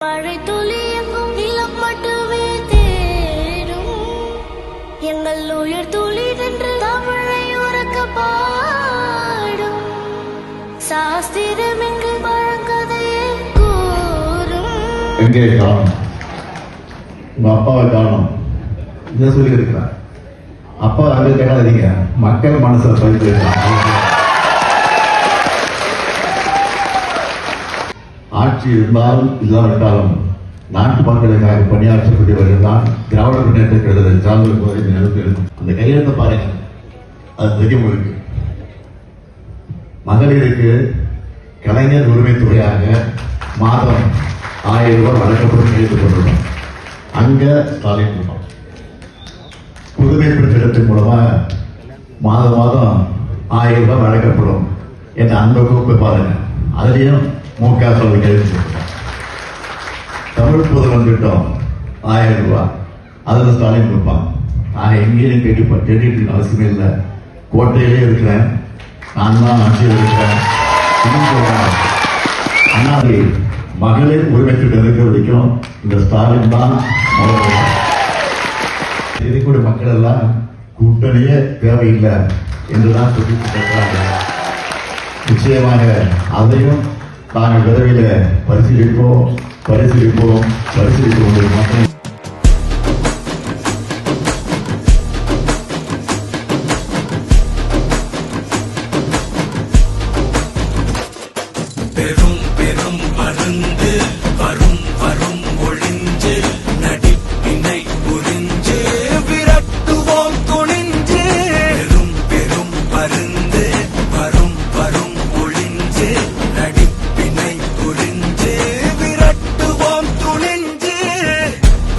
மழை துளி எங்கும் நிலம் மட்டுமே தேடும் எங்கள் உயிர் துளி நின்று தமிழை உறக்க பாடும் சாஸ்திரம் எங்கு பழங்கதையே கூறும். எங்கே காணும் உங்க அப்பாவை காணும் இதை சொல்லி இருக்கிறார். அப்பா அங்கே கேட்காதீங்க, மக்கள் மனசுல பதிவு ஆட்சி இருந்தாலும் இல்லாவிட்டாலும் நாட்டு மக்களுக்காக பணியாற்றக்கூடியவர்கள் தான் திராவிட முன்னேற்ற கழகத்தை சார்ந்திருப்பதை நினைத்து இருக்கும். அந்த கையெழுத்தை பாருங்க, அது தெரியும் உங்களுக்கு. மகளிருக்கு கலைஞர் உரிமைத்துறையாக மாதம் 1000 ரூபாய் வழங்கப்படும் கையெழுத்து கொண்டுள்ளோம். அங்க ஸ்டாலின் கூட்டம் புதுமைப்பு திட்டத்தின் மூலமா மாதம் 1000 ரூபாய் வழங்கப்படும் என்ற அந்த கோப்பை பாருங்க. அதுலயும் முக ஸ்டாலின் கையெழுத்து. தமிழ் புதுவன் திட்டம் 1000 ரூபாய், அதுல ஸ்டாலின் கொடுப்பான். நான் எங்கேயும் கேட்டு அவசியமே இல்லை. கோட்டையிலே இருக்கிறேன், நான் தான் ஆட்சியில் இருக்கிறேன். அண்ணாதி மகளிர் உரிமை திட்டம் இருக்கிற வரைக்கும் இந்த ஸ்டாலின் தான் கூட மக்கள் எல்லாம் கூட்டணியே தேவையில்லை என்றுதான் சொல்லி நிச்சயமாக அதையும் நாங்கள் விரைவில் பரிசீலிப்போம் மக்கள் பெரும் பெரும் மருந்து வரும் வரும் ஒளிஞ்சு நடிப்பினை புரிஞ்சு விரட்டுவோம் துணிஞ்சு. பெரும் பெரும் மருந்து வரும் வரும் ஒளிஞ்சு நடிப்பினை புரிஞ்சு விரட்டுவோம் துணிஞ்சு.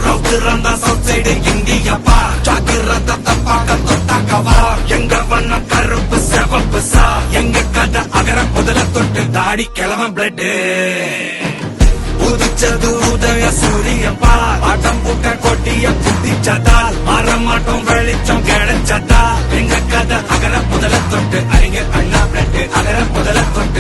ரவுத்திரந்த சவுத் சைடு இந்தியப்பா ஜாக்கிரத தப்பாக்க தொட்டாக்கவா. எங்க வண்ணம் கருப்பு செவப்பு சா, எங்க கதை அகர முதல தொட்டு தாடி கிளம்ப பிளட் உதிச்சது உதய சூரியப்பா. ஆட்டம் பூட்ட கொட்டிய புத்திச்சதால் மாறமாட்டோம் வெளிச்சம் கிடைச்சதா. எங்க கதை அகர முதல தொட்டு அறிஞர் அண்ணா பிளட் அகர முதல தொட்டு